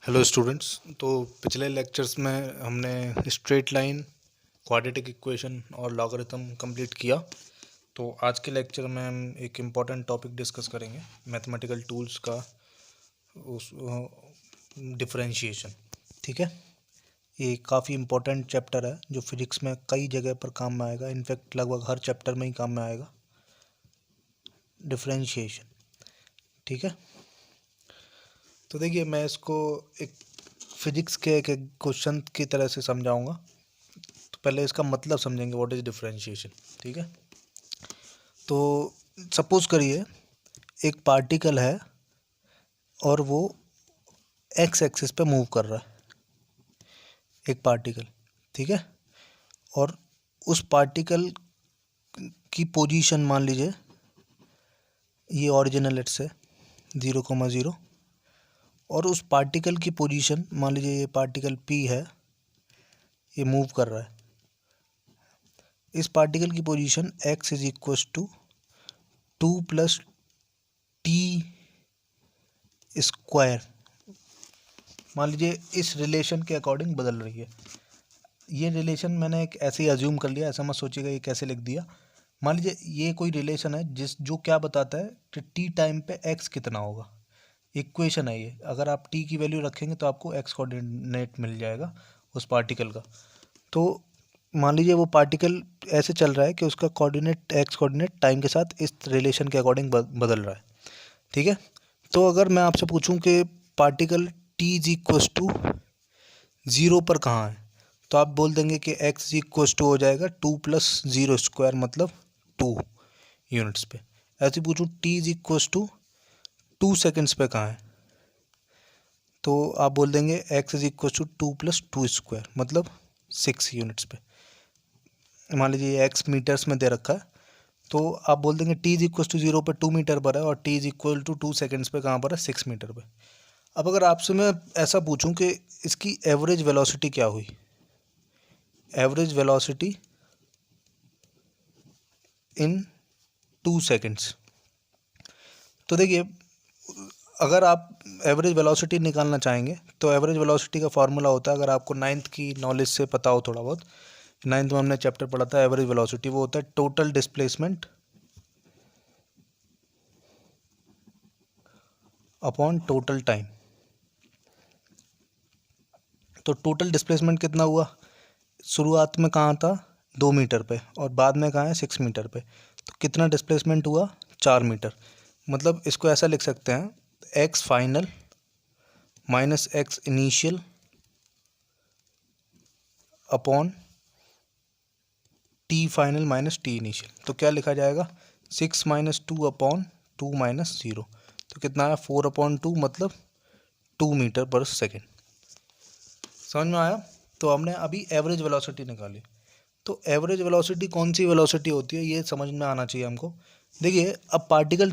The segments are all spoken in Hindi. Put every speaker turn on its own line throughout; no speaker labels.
Hello students. तो पिछले लेक्चर्स में हमने स्ट्रेट लाइन, क्वाड्रेटिक इक्वेशन और लॉगरिथम कंप्लीट किया। तो आज के लेक्चर में हम एक इम्पॉर्टेंट टॉपिक डिस्कस करेंगे, मैथमेटिकल टूल्स का उस डिफरेंशिएशन। ठीक है, ये काफ़ी इम्पोर्टेंट चैप्टर है जो फिजिक्स में कई जगह पर काम में आएगा। इनफैक्ट लगभग हर चैप्टर में ही काम में आएगा डिफरेंशिएशन। ठीक है, तो देखिए मैं इसको एक फिजिक्स के एक क्वेश्चन की तरह से समझाऊंगा। तो पहले इसका मतलब समझेंगे, व्हाट इज़ डिफरेंशिएशन। ठीक है, तो सपोज करिए एक पार्टिकल है और वो एक्स एक्सिस पे मूव कर रहा है, एक पार्टिकल। ठीक है, और उस पार्टिकल की पोजीशन मान लीजिए ये ओरिजिनल लेट्स से 0,0, और उस पार्टिकल की पोजीशन मान लीजिए ये पार्टिकल P है, ये मूव कर रहा है। इस पार्टिकल की position x is equal to 2+t square मान लीजिए इस रिलेशन के अकॉर्डिंग बदल रही है। ये रिलेशन मैंने एक ऐसे ही अज्यूम कर लिया, ऐसा मत सोचिएगा ये कैसे लिख दिया। मान लीजिए ये कोई रिलेशन है जो क्या बताता है कि टी टाइम पे x कितना होगा। इक्वेशन है ये, अगर आप t की वैल्यू रखेंगे तो आपको x कोऑर्डिनेट मिल जाएगा उस पार्टिकल का। तो मान लीजिए वो पार्टिकल ऐसे चल रहा है कि उसका कोऑर्डिनेट x कोऑर्डिनेट टाइम के साथ इस रिलेशन के अकॉर्डिंग बदल रहा है। ठीक है, तो अगर मैं आपसे पूछूं कि particle t is equal to 0 पर कहाँ है, तो आप बोल देंगे कि x इज इक्व टू हो जाएगा 2+0 स्क्वायर, मतलब 2 यूनिट्स पे। ऐसे पूछूं t is equal to 2 seconds पे कहाँ है, तो आप बोल देंगे x is equal to 2+2 square, मतलब 6 यूनिट्स पे। मान लीजिए x मीटर्स में दे रखा है, तो आप बोल देंगे t इज इक्व टू 0 पर 2 मीटर पर है और t is equal to 2 seconds पे कहाँ पर है, 6 मीटर पे। अब अगर आपसे मैं ऐसा पूछूं कि इसकी एवरेज वेलोसिटी क्या हुई, एवरेज वेलोसिटी इन 2 सेकेंड्स, तो देखिए अगर आप एवरेज वेलोसिटी निकालना चाहेंगे तो एवरेज वेलोसिटी का फॉर्मूला होता है, अगर आपको नाइन्थ की नॉलेज से पता हो थोड़ा बहुत, नाइन्थ में हमने चैप्टर पढ़ा था एवरेज वेलोसिटी, वो होता है total displacement upon total time. तो टोटल डिस्प्लेसमेंट कितना हुआ, शुरुआत में कहाँ था 2 मीटर पे और बाद में कहाँ है 6 मीटर पे, तो कितना डिस्प्लेसमेंट हुआ 4 मीटर। मतलब इसको ऐसा लिख सकते हैं, x final minus x initial upon T final minus T initial. तो क्या लिखा जाएगा, 6 माइनस 2 अपॉन 2 माइनस 0, तो कितना आया 4/2, मतलब 2 मीटर पर सेकेंड। समझ में आया। तो हमने अभी एवरेज वेलोसिटी निकाली। तो एवरेज वेलोसिटी कौन सी वेलोसिटी होती है ये समझ में आना चाहिए हमको। देखिए अब पार्टिकल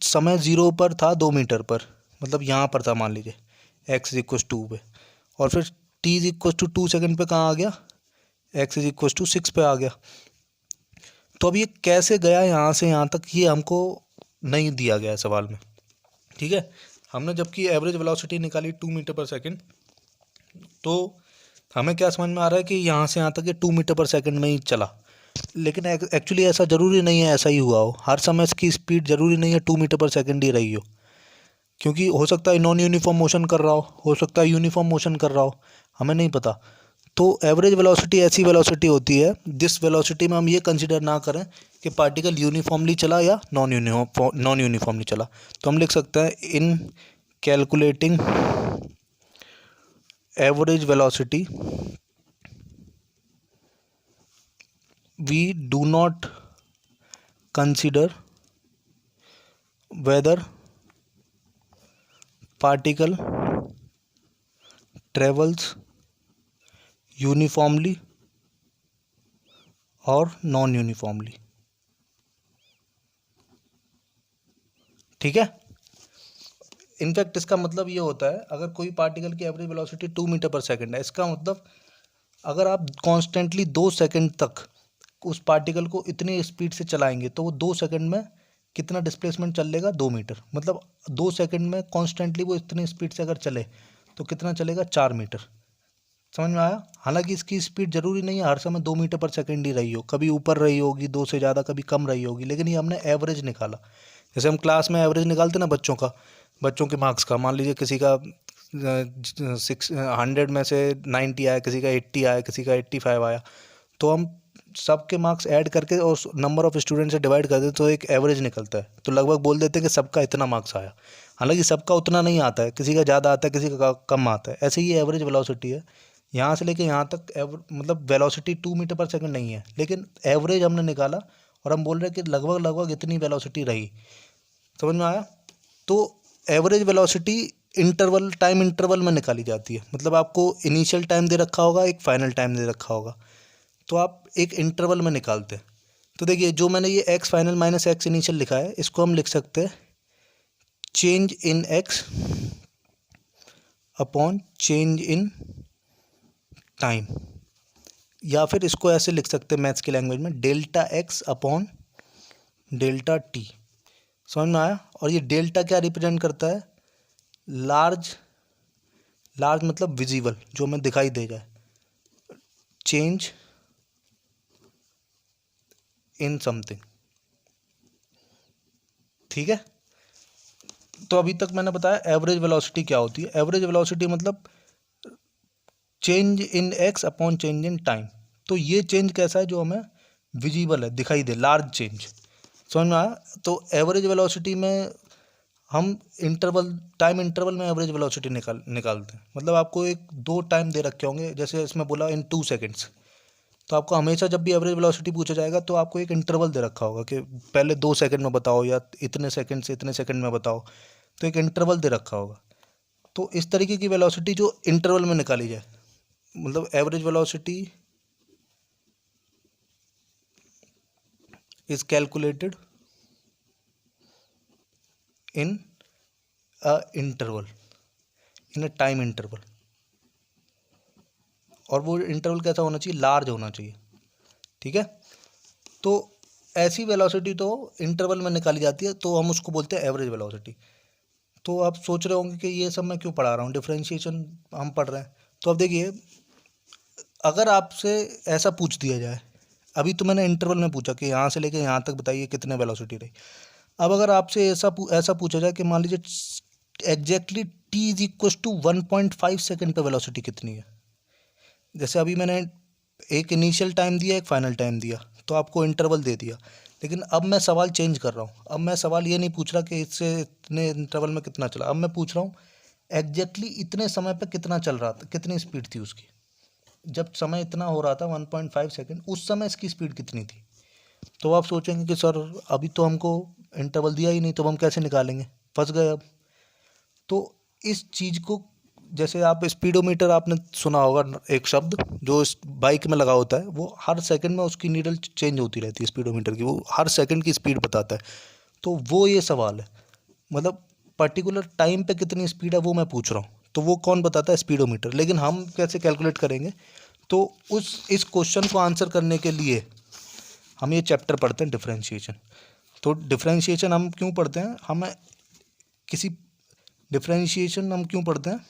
समय 0 पर था 2 मीटर पर, मतलब यहाँ पर था मान लीजिए x इज इक्व 2 पे, और फिर t is equal to 2 second पे कहाँ आ गया, x इज इक्व टू 6 पे आ गया। तो अब ये कैसे गया यहाँ से यहाँ तक, ये हमको नहीं दिया गया है सवाल में। ठीक है, हमने जबकि एवरेज वेलोसिटी निकाली 2 मीटर पर सेकेंड, तो हमें क्या समझ में आ रहा है कि यहाँ से यहाँ तक ये 2 मीटर पर सेकंड में ही चला। लेकिन एक्चुअली ऐसा ज़रूरी नहीं है ऐसा ही हुआ हो, हर समय इसकी स्पीड ज़रूरी नहीं है 2 मीटर पर सेकंड ही रही हो, क्योंकि हो सकता है नॉन यूनिफॉर्म मोशन कर रहा हो सकता है यूनिफॉर्म मोशन कर रहा हो, हमें नहीं पता। तो एवरेज वेलोसिटी ऐसी वेलोसिटी होती है जिस वेलोसिटी में हम ये कंसिडर ना करें कि पार्टिकल यूनिफॉर्मली चला या नॉन यूनिफॉर्मली चला। तो हम लिख सकते हैं, इन calculating average velocity we do not consider whether particle travels uniformly और नॉन यूनिफॉर्मली। ठीक है, इनफैक्ट इसका मतलब ये होता है, अगर कोई पार्टिकल की एवरेज वेलोसिटी 2 मीटर पर सेकंड है, इसका मतलब अगर आप कॉन्स्टेंटली 2 सेकंड तक उस पार्टिकल को इतनी स्पीड से चलाएंगे तो वो 2 सेकंड में कितना डिस्प्लेसमेंट चल लेगा, 2 मीटर। मतलब 2 सेकंड में कॉन्स्टेंटली वो इतनी स्पीड से अगर चले तो कितना चलेगा 4 मीटर। समझ में आया। हालांकि इसकी स्पीड जरूरी नहीं है हर समय 2 मीटर पर सेकंड ही रही हो, कभी ऊपर रही होगी 2 से ज़्यादा, कभी कम रही होगी, लेकिन ये हमने एवरेज निकाला। जैसे हम क्लास में एवरेज निकालते ना बच्चों के मार्क्स का, मान लीजिए किसी का 100 में से 90 आया, किसी का 80 आया, किसी का 85 आया, तो हम सबके मार्क्स ऐड करके और नंबर ऑफ स्टूडेंट से डिवाइड कर देते तो एक एवरेज निकलता है। तो लगभग बोल देते हैं कि सबका इतना मार्क्स आया। हालांकि सबका उतना नहीं आता है, किसी का ज़्यादा आता है, किसी का कम आता है। ऐसे ही एवरेज वेलोसिटी है, यहाँ से लेके यहाँ तक मतलब वेलोसिटी 2 मीटर पर सेकंड नहीं है, लेकिन एवरेज हमने निकाला और हम बोल रहे हैं कि लगभग इतनी वेलोसिटी रही। समझ में आया। तो एवरेज वेलोसिटी टाइम इंटरवल में निकाली जाती है। मतलब आपको इनिशियल टाइम दे रखा होगा, एक फाइनल टाइम दे रखा होगा, तो आप एक इंटरवल में निकालते हैं। तो देखिए जो मैंने ये x final minus x initial लिखा है, इसको हम लिख सकते हैं change in x upon change in time, या फिर इसको ऐसे लिख सकते हैं मैथ्स की लैंग्वेज में delta x upon delta T. समझ में आया। और ये डेल्टा क्या रिप्रेजेंट करता है, लार्ज मतलब विजिबल, जो हमें दिखाई दे जाए, चेंज इन समथिंग। ठीक है। तो अभी तक मैंने बताया एवरेज वेलोसिटी क्या होती है। एवरेज वेलोसिटी मतलब change in x upon change in time. तो ये चेंज कैसा है, जो हमें विजिबल है, दिखाई दे, लार्ज चेंज। समझ में आया। तो एवरेज वेलोसिटी में हम टाइम इंटरवल में एवरेज वेलोसिटी निकालते हैं। मतलब आपको एक 2 टाइम दे रखे होंगे, जैसे इसमें बोला इन 2 सेकेंड्स, तो आपको हमेशा जब भी एवरेज वेलोसिटी पूछा जाएगा तो आपको एक इंटरवल दे रखा होगा कि पहले 2 सेकंड में बताओ या इतने सेकंड से इतने सेकंड में बताओ, तो एक इंटरवल दे रखा होगा। तो इस तरीके की वेलोसिटी जो इंटरवल में निकाली जाए, मतलब average velocity is calculated in a interval, in a time interval. और वो इंटरवल कैसा होना चाहिए, लार्ज होना चाहिए। ठीक है। तो ऐसी वेलोसिटी तो इंटरवल में निकाली जाती है, तो हम उसको बोलते हैं एवरेज वेलोसिटी। तो आप सोच रहे होंगे कि ये सब मैं क्यों पढ़ा रहा हूँ, डिफरेंशिएशन हम पढ़ रहे हैं। तो अब देखिए, अगर आपसे ऐसा पूछ दिया जाए, अभी तो मैंने इंटरवल में पूछा कि यहाँ से लेके यहाँ तक बताइए कितने वेलोसिटी रही। अब अगर आपसे ऐसा पूछा जाए कि मान लीजिए exactly T is equal to 1.5 second पे वेलोसिटी कितनी है। जैसे अभी मैंने एक इनिशियल टाइम दिया, एक फाइनल टाइम दिया, तो आपको इंटरवल दे दिया। लेकिन अब मैं सवाल चेंज कर रहा हूँ। अब मैं सवाल ये नहीं पूछ रहा कि इससे इतने इंटरवल में कितना चला, अब मैं पूछ रहा हूँ एग्जैक्टली इतने समय पे कितना चल रहा था, कितनी स्पीड थी उसकी। जब समय इतना हो रहा था 1.5 सेकेंड, उस समय इसकी स्पीड कितनी थी। तो आप सोचेंगे कि सर अभी तो हमको इंटरवल दिया ही नहीं, तो हम कैसे निकालेंगे, फंस गए अब। तो इस चीज़ को, जैसे आप स्पीडोमीटर आपने सुना होगा एक शब्द, जो इस बाइक में लगा होता है, वो हर सेकंड में उसकी नीडल चेंज होती रहती है स्पीडोमीटर की, वो हर सेकंड की स्पीड बताता है। तो वो ये सवाल है, मतलब पर्टिकुलर टाइम पे कितनी स्पीड है वो मैं पूछ रहा हूँ, तो वो कौन बताता है, स्पीडोमीटर। लेकिन हम कैसे कैलकुलेट करेंगे, तो इस क्वेश्चन को आंसर करने के लिए हम ये चैप्टर पढ़ते हैं डिफरेंशिएशन। तो डिफरेंशिएशन हम क्यों पढ़ते हैं, किसी डिफरेंशिएशन हम क्यों पढ़ते हैं,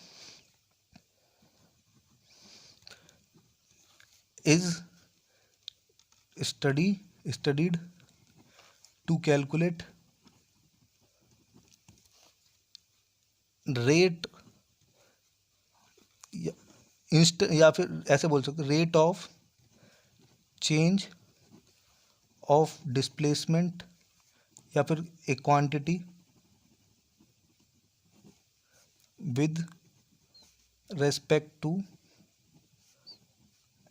is studied to calculate rate, या फिर ऐसे बोल सकते, rate of change of displacement, या फिर एक quantity with respect to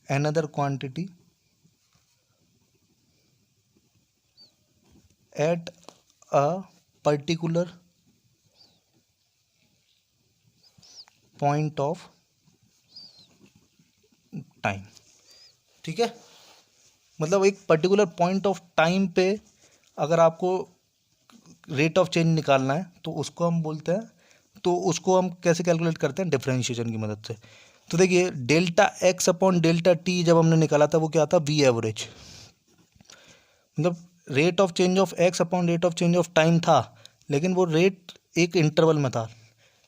another quantity at a particular point of time। ठीक है। मतलब एक पर्टिकुलर पॉइंट ऑफ टाइम पे अगर आपको रेट ऑफ चेंज निकालना है, तो उसको हम बोलते हैं, तो उसको हम कैसे कैलकुलेट करते हैं, डिफरेंशिएशन की मदद से। तो देखिए delta x upon delta T जब हमने निकाला था, वो क्या था, वी एवरेज। मतलब rate of change of x upon rate of change of time था, लेकिन वो रेट एक इंटरवल में था।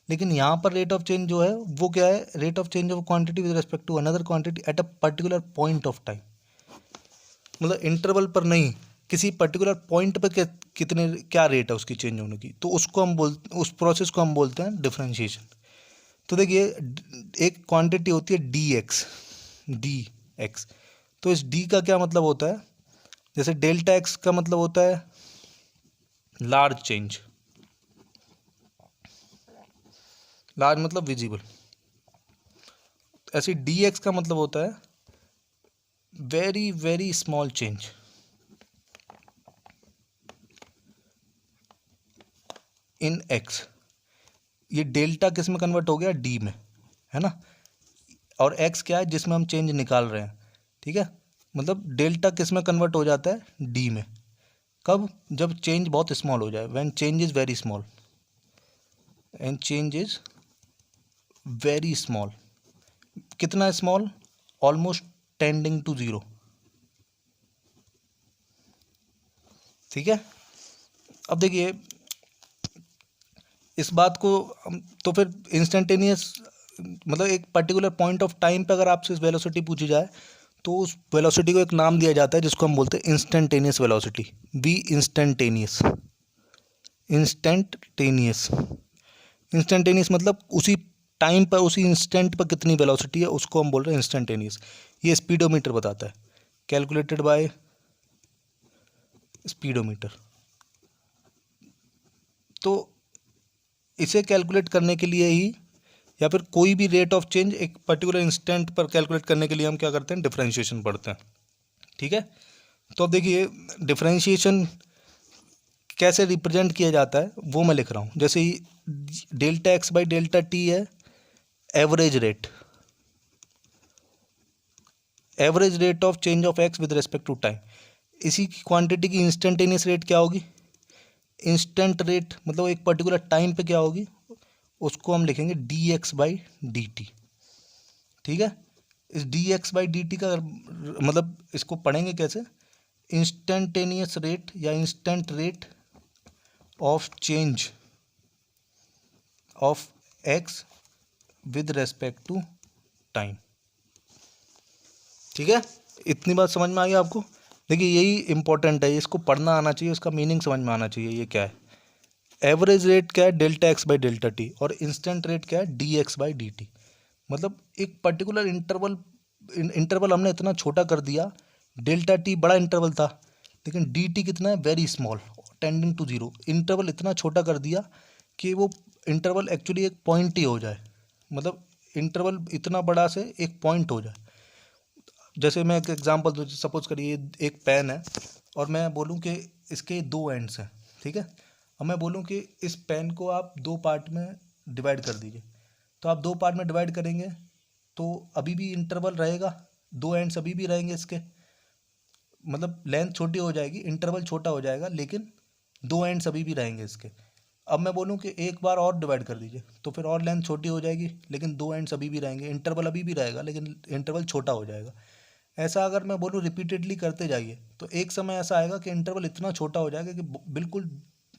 लेकिन यहाँ पर रेट ऑफ चेंज जो है वो क्या है, rate of change of quantity with respect to another quantity at a particular point of time, मतलब इंटरवल पर नहीं, किसी पर्टिकुलर पॉइंट पर कितने क्या रेट है उसकी चेंज होने की, तो उसको हम उस प्रोसेस को हम बोलते हैं डिफरेंशिएशन। तो देखिए एक क्वांटिटी होती है डी एक्स, तो इस डी का क्या मतलब होता है, जैसे डेल्टा एक्स का मतलब होता है लार्ज चेंज, लार्ज मतलब विजिबल, ऐसे डी एक्स का मतलब होता है वेरी वेरी स्मॉल चेंज। इन एक्स, ये डेल्टा किस में कन्वर्ट हो गया, डी में, है ना, और एक्स क्या है जिसमें हम चेंज निकाल रहे हैं, ठीक है, मतलब डेल्टा किस में कन्वर्ट हो जाता है, डी में, कब, जब चेंज बहुत स्मॉल हो जाए, when change is very small, and change is very small, कितना small, almost tending to zero, ठीक है। अब देखिए इस बात को तो फिर इंस्टेंटेनियस, मतलब एक पर्टिकुलर पॉइंट ऑफ टाइम पे अगर आपसे वेलोसिटी पूछी जाए तो उस वेलोसिटी को एक नाम दिया जाता है जिसको हम बोलते हैं instantaneous velocity, be instantaneous, instantaneous, instantaneous मतलब उसी टाइम पर उसी इंस्टेंट पर कितनी वेलोसिटी है उसको हम बोल रहे हैं इंस्टेंटेनियस। ये स्पीडोमीटर बताता है, कैलकुलेटेड बाय स्पीडोमीटर। तो इसे कैलकुलेट करने के लिए ही, या फिर कोई भी रेट ऑफ चेंज एक पर्टिकुलर इंस्टेंट पर कैलकुलेट करने के लिए हम क्या करते हैं, डिफरेंशिएशन पढ़ते हैं, ठीक है। तो अब देखिए डिफरेंशिएशन कैसे रिप्रेजेंट किया जाता है वो मैं लिख रहा हूँ, जैसे ही delta x by delta t है average rate, average rate of change of x with respect to time, इसी की क्वांटिटी की इंस्टेंटेनियस रेट क्या होगी, इंस्टेंट रेट मतलब एक पर्टिकुलर टाइम पे क्या होगी, उसको हम लिखेंगे d x by d t, ठीक है। इस d x by d t का मतलब इसको पढ़ेंगे कैसे, इंस्टेंटेनियस रेट या instant rate of change of x with respect to time, ठीक है। इतनी बात समझ में आ गई आपको। देखिए यही इंपॉर्टेंट है, इसको पढ़ना आना चाहिए, इसका मीनिंग समझ में आना चाहिए, ये क्या है, एवरेज रेट क्या है delta x by delta T, और इंस्टेंट रेट क्या है D x by d T, मतलब एक पर्टिकुलर इंटरवल हमने इतना छोटा कर दिया, डेल्टा टी बड़ा इंटरवल था लेकिन डी टी कितना है, very small, tending to zero, interval इतना छोटा कर दिया कि वो इंटरवल एक्चुअली एक पॉइंट ही हो जाए, मतलब इंटरवल इतना बड़ा से एक पॉइंट हो जाए। जैसे मैं एक एग्जांपल दूँ, सपोज करिए एक पेन है और मैं बोलूँ कि इसके दो एंड्स हैं, ठीक है, अब मैं बोलूँ कि इस पेन को आप दो पार्ट में डिवाइड कर दीजिए, तो आप दो पार्ट में डिवाइड करेंगे तो अभी भी इंटरवल रहेगा, दो एंड्स अभी भी रहेंगे इसके, मतलब लेंथ छोटी हो जाएगी, इंटरवल छोटा हो जाएगा, लेकिन दो एंड्स अभी भी रहेंगे इसके। अब मैं बोलूँ कि एक बार और डिवाइड कर दीजिए तो फिर और लेंथ छोटी हो जाएगी लेकिन दो एंड्स अभी भी रहेंगे, इंटरवल अभी भी रहेगा लेकिन इंटरवल छोटा हो जाएगा। ऐसा अगर मैं बोलूँ रिपीटेडली करते जाइए तो एक समय ऐसा आएगा कि इंटरवल इतना छोटा हो जाएगा कि बिल्कुल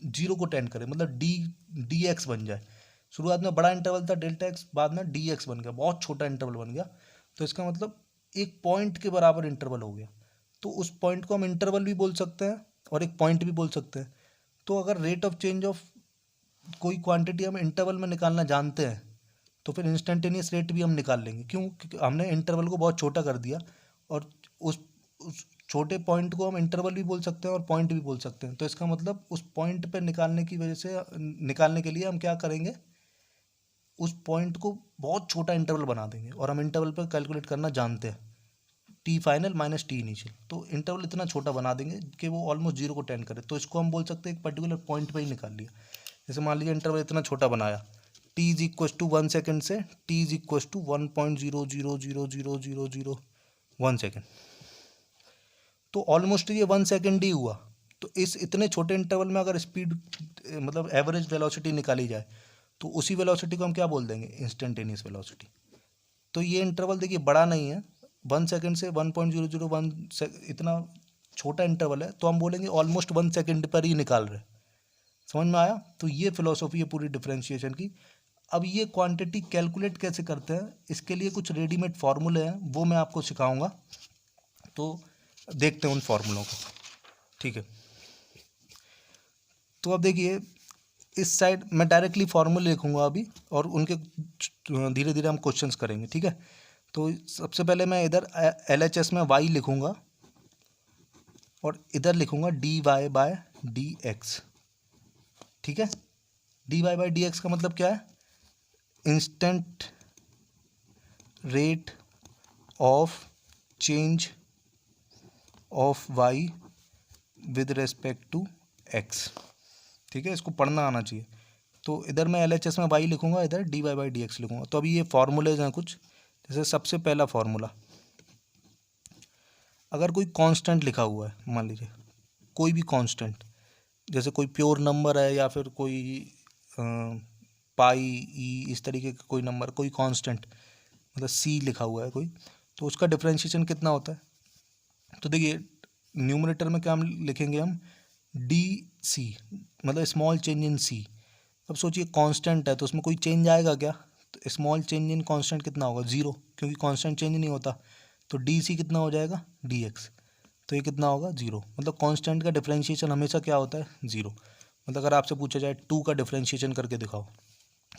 जीरो को टेंड करे, मतलब डी एक्स बन जाए। शुरुआत में बड़ा इंटरवल था डेल्टा एक्स, बाद में डी एक्स बन गया, बहुत छोटा इंटरवल बन गया, तो इसका मतलब एक पॉइंट के बराबर इंटरवल हो गया। तो उस पॉइंट को हम इंटरवल भी बोल सकते हैं और एक पॉइंट भी बोल सकते हैं। तो अगर रेट ऑफ चेंज ऑफ कोई क्वांटिटी हम इंटरवल में निकालना जानते हैं तो फिर इंस्टेंटेनियस रेट भी हम निकाल लेंगे, क्यों, क्योंकि हमने इंटरवल को बहुत छोटा कर दिया, और उस छोटे पॉइंट को हम इंटरवल भी बोल सकते हैं और पॉइंट भी बोल सकते हैं। तो इसका मतलब उस पॉइंट पे निकालने की वजह से, निकालने के लिए हम क्या करेंगे, उस पॉइंट को बहुत छोटा इंटरवल बना देंगे, और हम इंटरवल पर कैलकुलेट करना जानते हैं, T final minus T initial, तो इंटरवल इतना छोटा बना देंगे कि वो ऑलमोस्ट जीरो को टेंड करे, तो इसको हम बोल सकते हैं एक पर्टिकुलर पॉइंट पे ही निकाल लिया। जैसे मान लीजिए इंटरवल इतना छोटा बनाया, t is equal to 1 second से t is equal to 1.0000001 second, तो ऑलमोस्ट ये 1 सेकेंड ही हुआ। तो इस इतने छोटे इंटरवल में अगर स्पीड मतलब एवरेज वेलोसिटी निकाली जाए तो उसी वेलोसिटी को हम क्या बोल देंगे, इंस्टेंटेनियस वेलोसिटी। तो ये इंटरवल देखिए बड़ा नहीं है, 1 सेकेंड से 1.001 इतना छोटा इंटरवल है, तो हम बोलेंगे ऑलमोस्ट 1 सेकेंड पर ही निकाल रहे। समझ में आया। तो ये फिलोसॉफी है पूरी डिफरेंशिएशन की। अब ये क्वांटिटी कैलकुलेट कैसे करते हैं, इसके लिए कुछ रेडीमेड फार्मूले हैं, वो मैं आपको सिखाऊंगा। तो देखते हैं उन फार्मूलों को, ठीक है। तो अब देखिए, इस साइड मैं डायरेक्टली फार्मूले लिखूंगा अभी, और उनके धीरे धीरे हम क्वेश्चंस करेंगे, ठीक है। तो सबसे पहले मैं इधर LHS में y लिखूंगा, और इधर लिखूंगा dy/dx, ठीक है। dy/dx का मतलब क्या है, instant rate of change of y with respect to x, ठीक है। इसको पढ़ना आना चाहिए। तो इधर मैं LHS में y लिखूंगा, इधर dy/dx लिखूंगा। तो अभी ये फॉर्मूलेज हैं कुछ, जैसे सबसे पहला फॉर्मूला, अगर कोई कांस्टेंट लिखा हुआ है, मान लीजिए कोई भी कांस्टेंट, जैसे कोई प्योर नंबर है या फिर कोई पाई ई इस तरीके का कोई नंबर, कोई कांस्टेंट, मतलब c लिखा हुआ है कोई, तो उसका डिफरेंशिएशन कितना होता है। तो देखिए, न्यूमरेटर में क्या हम लिखेंगे, हम डी मतलब स्मॉल चेंज इन c। अब सोचिए कांस्टेंट है तो उसमें कोई चेंज आएगा क्या, तो स्मॉल चेंज इन कांस्टेंट कितना होगा, 0, क्योंकि कांस्टेंट चेंज नहीं होता। तो डी कितना हो जाएगा, dx, तो ये कितना होगा, 0। मतलब कांस्टेंट का डिफरेंशिएशन हमेशा क्या होता है, 0। मतलब अगर आपसे पूछा जाए 2 का डिफरेंशिएशन करके दिखाओ,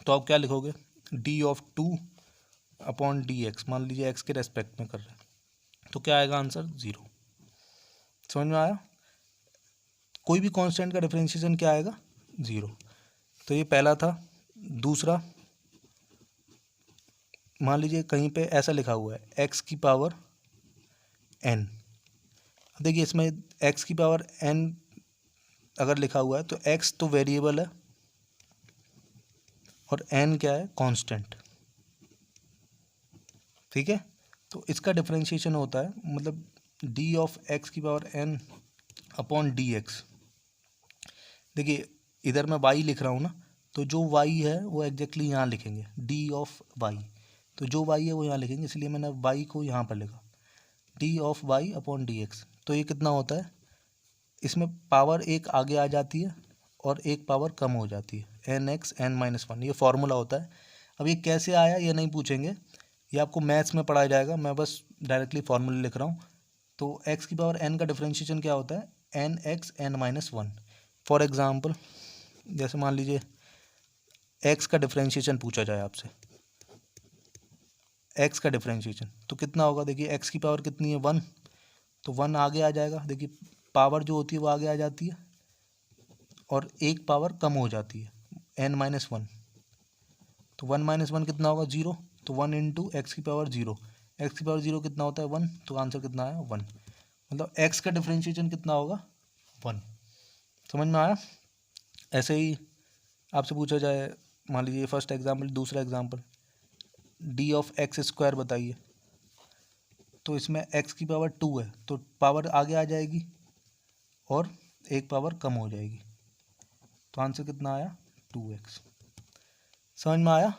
तो आप क्या लिखोगे, d/2/dx, मान लीजिए x के रेस्पेक्ट में कर रहे हैं, तो क्या आएगा आंसर, 0। समझ में आया, कोई भी कांस्टेंट का डिफरेंशिएशन क्या आएगा, 0। तो ये पहला था। दूसरा, मान लीजिए कहीं पे ऐसा लिखा हुआ है x⁴n। देखिए इसमें x⁴n अगर लिखा हुआ है तो x तो वेरिएबल है और n क्या है, कांस्टेंट, ठीक है। तो इसका डिफरेंशिएशन होता है, मतलब d(x⁴n/dx। देखिए इधर मैं y लिख रहा हूँ ना, तो जो y है वो एग्जैक्टली यहाँ लिखेंगे, d(y), तो जो y है वो यहाँ लिखेंगे, इसलिए मैंने y को यहाँ पर लिखा, d(y/dx)। तो ये कितना होता है, इसमें पावर एक आगे आ जाती है और एक पावर कम हो जाती है, nx(n-1), ये फार्मूला होता है। अब ये कैसे आया ये नहीं पूछेंगे, ये आपको मैथ्स में पढ़ाया जाएगा, मैं बस डायरेक्टली फार्मूला लिख रहा हूँ। तो x⁴n का डिफरेंशिएशन क्या होता है, nx(n-1). फॉर एग्जांपल, जैसे मान लीजिए x का डिफरेंशिएशन पूछा जाए आपसे, x का डिफरेंशिएशन तो कितना होगा, देखिए x की पावर कितनी है, 1, तो 1 आगे आ जाएगा। देखिए पावर जो होती है वो आगे आ जाती है और एक पावर कम हो जाती है, n-1, तो 1 - 1 कितना होगा, 0। तो 1 × x⁴0, x⁴0 कितना होता है, 1, तो आंसर कितना आया, 1। मतलब x का डिफरेंशिएशन कितना होगा, 1। समझ में आया। ऐसे ही आपसे पूछा जाए, मान लीजिए फर्स्ट एग्जाम्पल, दूसरा एग्जाम्पल, d(x²) बताइए, तो इसमें x⁴2 है तो पावर आगे आ जाएगी और एक पावर कम हो जाएगी, तो आंसर कितना आया, 2x। समझ में आया।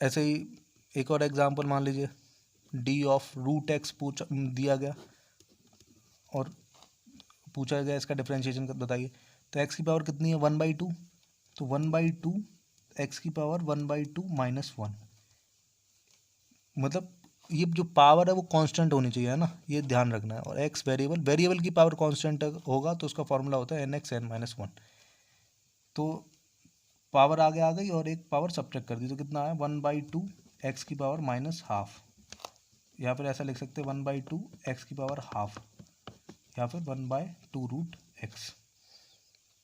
ऐसे ही एक और एग्जांपल मान लीजिए, d(√x) पूछा दिया गया और पूछा गया इसका डिफरेंशिएशन बताइए, तो x की पावर कितनी है, 1/2, तो 1/2 x की पावर 1/2 - 1। मतलब ये जो पावर है वो कांस्टेंट होनी चाहिए, है ना, ये ध्यान रखना है। और x वेरिएबल की पावर कांस्टेंट होगा तो उसका फॉर्मूला होता है nx(n-1). तो पावर आगे आ गई और एक पावर सब्ट्रैक्ट कर दी, तो कितना आया, 1/2 x की पावर -½ या फिर ऐसा लिख सकते हैं 1/2 x की पावर ½ या फिर 1/2√x।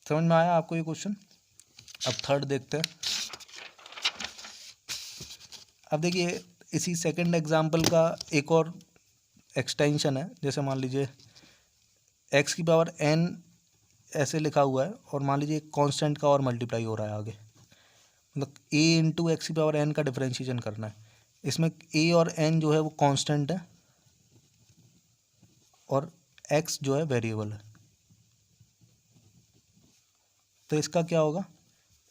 समझ में आया आपको ये क्वेश्चन। अब थर्ड देखते हैं। अब देखिए इसी सेकंड एग्जाम्पल का एक और एक्सटेंशन है, जैसे मान लीजिए x⁴n ऐसे लिखा हुआ है और मान लीजिए एक कांस्टेंट का और मल्टीप्लाई हो रहा है आगे, मतलब a × x⁴n का डिफरेंशिएशन करना है। इसमें a और n जो है वो कांस्टेंट है और x जो है वेरिएबल है। तो इसका क्या होगा,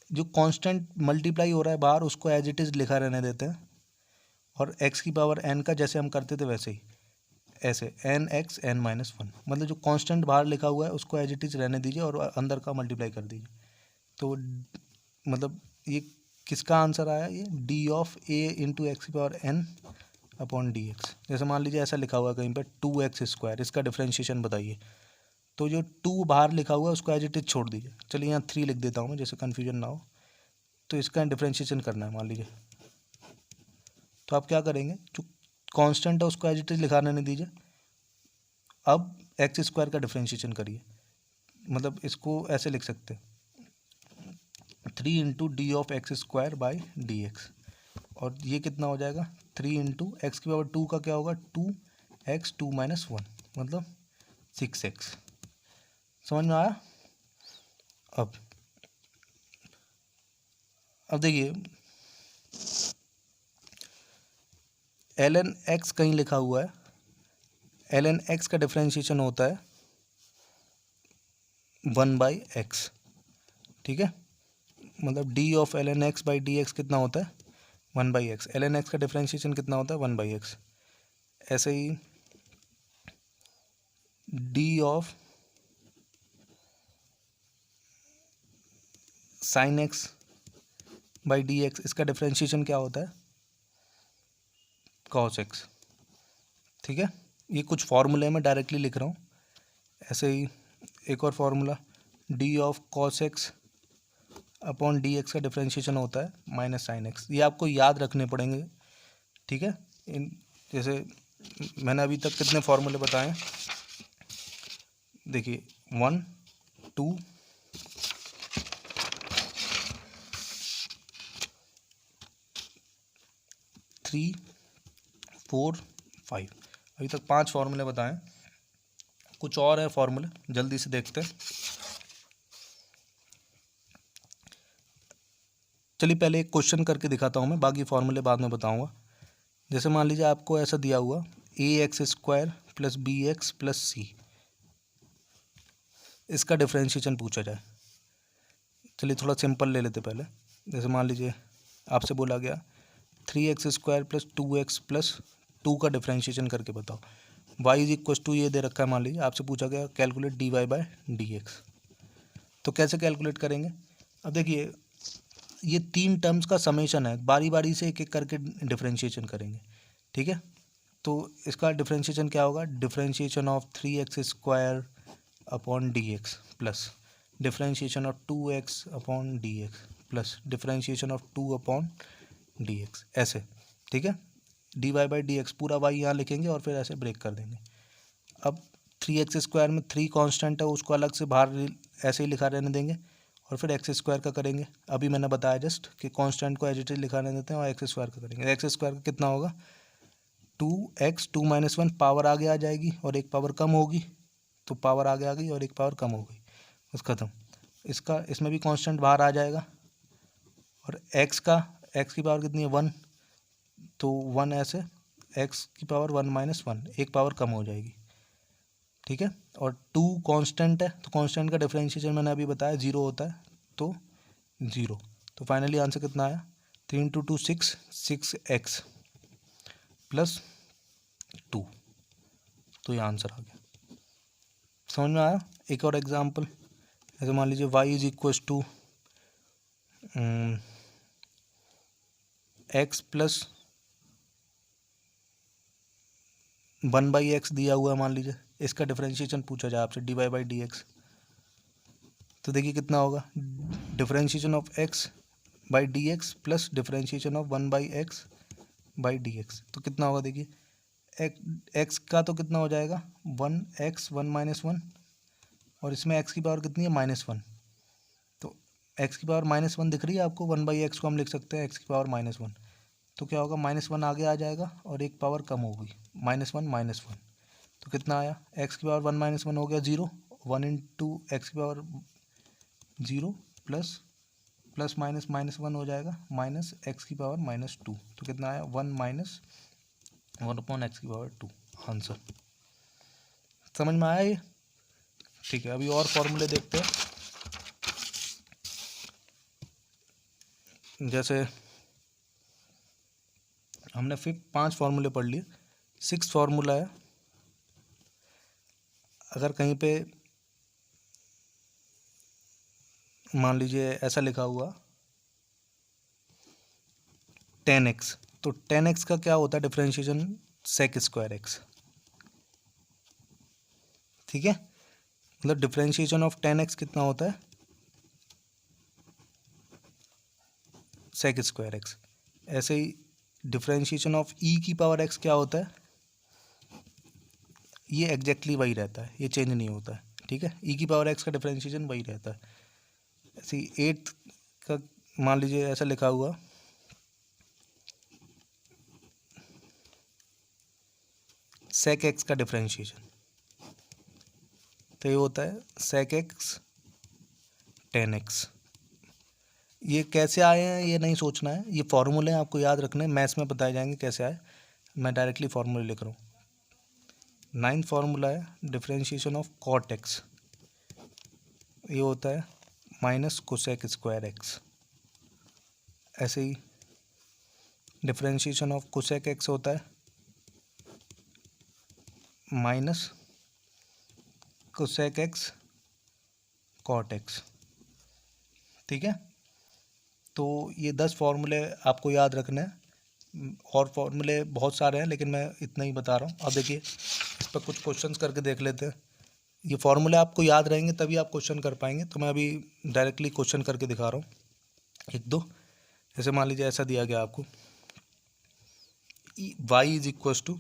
जो कांस्टेंट मल्टीप्लाई हो रहा है बाहर उसको एज इट इज़ लिखा रहने देते हैं, और x⁴n का जैसे हम करते थे वैसे ही, ऐसे nx(n-1), मतलब जो कांस्टेंट बाहर लिखा हुआ है उसको एज इट इज़ रहने दीजिए और अंदर का मल्टीप्लाई कर दीजिए। तो मतलब ये किसका आंसर आया, ये d of a into x की power n upon d x. जैसे मान लीजिए ऐसा लिखा हुआ है कहीं पे 2x², इसका डिफ्रेंशिएशन बताइए। तो जो 2 बाहर लिखा हुआ है उसको एज इट इज छोड़ दीजिए। चलिए यहाँ 3 लिख देता हूँ मैं, जैसे कन्फ्यूजन ना हो। तो इसका डिफ्रेंशिएशन करना है मान लीजिए। तो आप क्या करेंगे, जो कांस्टेंट है उसको एज इट इज लिखा रहने दीजिए। अब x² का डिफ्रेंशिएशन करिए, मतलब इसको ऐसे लिख सकते हैं 3 into D of x² by D x. और ये कितना हो जाएगा, 3 इंटू एक्स की पावर 2 का क्या होगा, 2x 2 - 1 मतलब 6x। समझ में आया। अब देखिए ln x कहीं लिखा हुआ है, ln x का डिफ्रेंशिएशन होता है 1/x, ठीक है। मतलब d of ln x by D x कितना होता है 1/x। ln x का डिफ्रेंशिएशन कितना होता है 1/x। ऐसे ही d of sin x by D x, इसका डिफ्रेंशिएशन क्या होता है cos x, ठीक है। ये कुछ फार्मूले मैं डायरेक्टली लिख रहा हूँ। ऐसे ही एक और formula d of cos x upon d x का डिफ्रेंशिएशन होता है माइनस साइन एक्स। ये आपको याद रखने पड़ेंगे, ठीक है। इन जैसे मैंने अभी तक कितने फार्मूले बताए, देखिए 1 2 3 4 5, अभी तक 5 फार्मूले बताएं। कुछ और है फार्मूले, जल्दी से देखते हैं। चलिए पहले एक क्वेश्चन करके दिखाता हूँ मैं, बाकी फार्मूले बाद में बताऊँगा। जैसे मान लीजिए आपको ऐसा दिया हुआ ax² plus bx plus c, इसका डिफ्रेंशिएशन पूछा जाए। चलिए थोड़ा सिंपल ले लेते पहले। जैसे मान लीजिए आपसे बोला गया 3x² प्लस 2x प्लस 2 का डिफ्रेंशिएशन करके बताओ। y इज इक्वस टू ये दे रखा है, मान लीजिए आपसे पूछा गया calculate dy by D x. तो कैसे कैलकुलेट करेंगे, अब देखिए ये 3 टर्म्स का समेशन है, बारी बारी से एक एक करके डिफ्रेंशिएशन करेंगे, ठीक है। तो इसका डिफ्रेंशिएशन क्या होगा, differentiation of 3x² upon d x plus differentiation of 2x upon d x plus differentiation of 2 upon d x, ऐसे, ठीक है। dy बाई डी एक्स पूरा y यहाँ लिखेंगे और फिर ऐसे ब्रेक कर देंगे। अब 3x² में 3 कांस्टेंट है, उसको अलग से बाहर ऐसे ही लिखा रहने देंगे और फिर x² का करेंगे। अभी मैंने बताया जस्ट कि कांस्टेंट को एज इट इज लिखा रहने देते हैं और x² का करेंगे। x² का कितना होगा 2x 2 - 1, पावर आगे आ जाएगी और एक पावर कम होगी, तो पावर आगे आ गई और एक पावर कम हो गई, बस खत्म। इसका इसमें भी कांस्टेंट बाहर आ जाएगा और x की पावर कितनी है 1, तो 1 ऐसे x की पावर 1 - 1, एक पावर कम हो जाएगी, ठीक है। और 2 कांस्टेंट है, तो कांस्टेंट का डिफरेंशिएशन मैंने अभी बताया 0 होता है, तो 0। तो फाइनली आंसर कितना आया 3 इंटू 2 6, 6x प्लस 2, तो ये आंसर आ गया। समझ में आया। एक और एग्जांपल, ऐसे मान लीजिए y is equals to x plus 1/x दिया हुआ है, मान लीजिए इसका डिफरेंशिएशन पूछा जाए आपसे dy बाई डी एक्स। तो देखिए कितना होगा differentiation of x by D x plus differentiation of 1/x by D x, तो कितना होगा देखिए x का तो कितना हो जाएगा 1x 1 - 1 और इसमें x की पावर कितनी है -1, तो x की पावर -1 दिख रही है आपको, 1/x को हम लिख सकते हैं x की पावर -1, तो क्या होगा -1 आगे आ जाएगा और एक पावर कम होगी -1, तो कितना आया x की पावर 1 - 1 हो गया 0, 1 इंटू एक्स की पावर 0 प्लस प्लस माइनस -1 हो जाएगा माइनस एक्स की पावर -2, तो कितना आया 1 अपॉन एक्स की पावर 2, आंसर। समझ में आया ये, ठीक है। अभी और फॉर्मूले देखते हैं। जैसे हमने फिर 5 फार्मूले पढ़ लिए, 6 फार्मूला है। अगर कहीं पे मान लीजिए ऐसा लिखा हुआ 10 एक्स, तो 10 एक्स का क्या होता है डिफ्रेंशिएशन, सेक स्क्वायर एक्स, ठीक है। मतलब डिफ्रेंशिएशन ऑफ 10 एक्स कितना होता है, सेक स्क्वायर एक्स। ऐसे ही डिफ्रेंशिएशन ऑफ ई की पावर एक्स क्या होता है, ये एग्जैक्टली वही रहता है, ये चेंज नहीं होता है, ठीक है। ई की पावर एक्स का डिफ्रेंशिएशन वही रहता है। ऐसे ही 8 का मान लीजिए ऐसा लिखा हुआ, सेक एक्स का डिफ्रेंशिएशन, तो ये होता है सेक एक्स 10 एक्स। ये कैसे आए हैं ये नहीं सोचना है, ये फॉर्मूले आपको याद रखने हैं, मैथ्स में बताए जाएंगे कैसे आए। मैं डायरेक्टली फार्मूले लिख रहा हूँ। 9th फार्मूला है डिफ्रेंशिएशन ऑफ कॉट एक्स, ये होता है माइनस कोसेक स्क्वायर एक्स। ऐसे ही डिफ्रेंशिएशन ऑफ कोसेक एक्स होता है minus cosec x cot x, ठीक है। तो ये 10 फार्मूले आपको याद रखने हैं, और फार्मूले बहुत सारे हैं लेकिन मैं इतना ही बता रहा हूँ। अब देखिए इस पर कुछ क्वेश्चंस करके देख लेते हैं। ये फार्मूले आपको याद रहेंगे तभी आप क्वेश्चन कर पाएंगे, तो मैं अभी डायरेक्टली क्वेश्चन करके दिखा रहा हूँ एक दो। जैसे मान लीजिए ऐसा दिया गया आपको, y इज इक्वस टू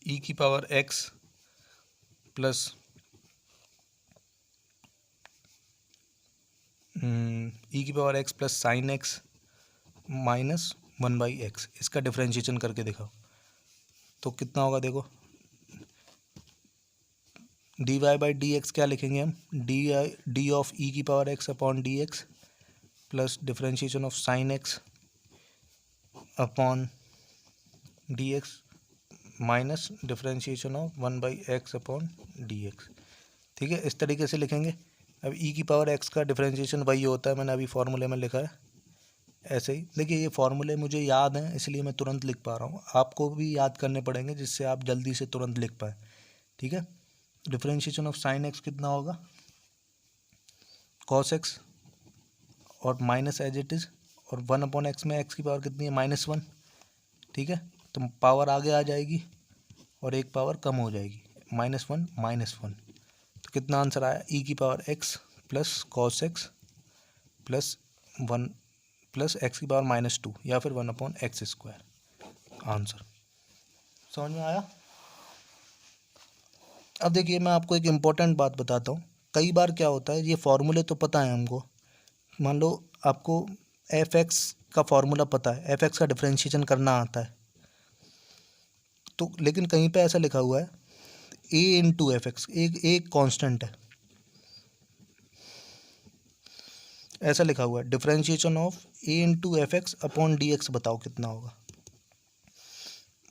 ई की पावर x प्लस ई की power x plus sine x minus 1/x, इसका डिफ्रेंशिएशन करके दिखाओ तो कितना होगा। देखो dy बाई डी एक्स क्या लिखेंगे हम, डी ऑफ ई की power x upon d x plus differentiation of sine x upon d x minus differentiation of 1/x upon d x, ठीक है। इस तरीके से लिखेंगे। अब ई की पावर x का डिफ्रेंशिएशन वही होता है, मैंने अभी फार्मूले में लिखा है। ऐसे ही देखिए ये फार्मूले मुझे याद हैं इसलिए मैं तुरंत लिख पा रहा हूँ, आपको भी याद करने पड़ेंगे जिससे आप जल्दी से तुरंत लिख पाए, ठीक है। डिफ्रेंशिएशन ऑफ साइन एक्स कितना होगा, कॉस एक्स और माइनस एज इट इज़, और 1/x में x की पावर कितनी है, -1, ठीक है। तो पावर आगे आ जाएगी और एक पावर कम हो जाएगी, -1 तो कितना आंसर आया, ई की power x plus cos x plus 1 plus x की पावर -2 या फिर 1/x स्क्वायर, आंसर। समझ में आया। अब देखिए मैं आपको एक इम्पॉर्टेंट बात बताता हूँ। कई बार क्या होता है, ये फॉर्मूले तो पता है हमको, मान लो आपको एफ एक्स का फॉर्मूला पता है, एफ एक्स का डिफ्रेंशिएशन करना आता है, तो लेकिन कहीं पे ऐसा लिखा हुआ है ए इंटू एफ एक्स, एक कांस्टेंट है, ऐसा लिखा हुआ है differentiation of a into F x upon d x, बताओ कितना होगा।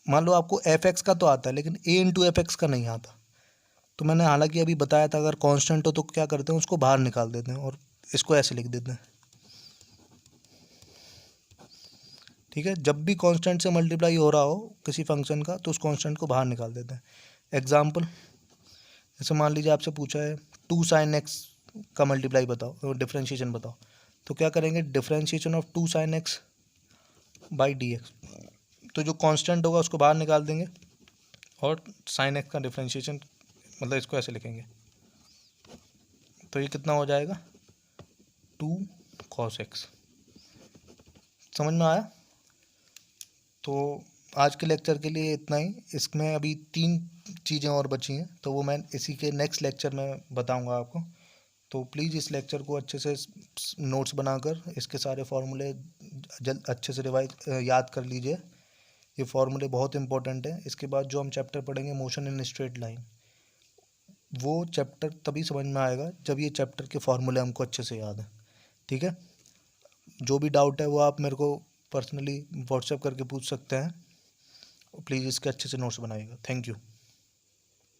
मान लो आपको एफ एक्स का तो आता है लेकिन ए इंटू एफ एक्स का नहीं आता, तो मैंने हालांकि अभी बताया था अगर कांस्टेंट हो तो क्या करते हैं, उसको बाहर निकाल देते हैं और इसको ऐसे लिख देते हैं, ठीक है। जब भी कांस्टेंट से मल्टीप्लाई हो रहा हो किसी फंक्शन का तो उस कांस्टेंट को बाहर निकाल देते हैं। एग्जाम्पल, जैसे मान लीजिए आपसे पूछा है 2 sin x का मल्टीप्लाई बताओ, डिफ्रेंशिएशन बताओ, तो क्या करेंगे, differentiation of 2 sin x by D x, तो जो कांस्टेंट होगा उसको बाहर निकाल देंगे और sin x का डिफ्रेंशिएशन, मतलब इसको ऐसे लिखेंगे, तो ये कितना हो जाएगा 2 cos x। समझ में आया। तो आज के लेक्चर के लिए इतना ही, इसमें अभी 3 चीज़ें और बची हैं तो वो मैं इसी के नेक्स्ट लेक्चर में बताऊंगा आपको। तो प्लीज़ इस लेक्चर को अच्छे से नोट्स बनाकर इसके सारे फार्मूले जल्द अच्छे से रिवाइज याद कर लीजिए, ये फार्मूले बहुत इंपॉर्टेंट हैं। इसके बाद जो हम चैप्टर पढ़ेंगे मोशन इन स्ट्रेट लाइन, वो चैप्टर तभी समझ में आएगा जब ये चैप्टर के फार्मूले हमको अच्छे से याद हैं, ठीक है। जो भी डाउट है वो आप मेरे को पर्सनली व्हाट्सएप करके पूछ सकते हैं। प्लीज़ इसके अच्छे से नोट्स बनाइएगा। Thank you.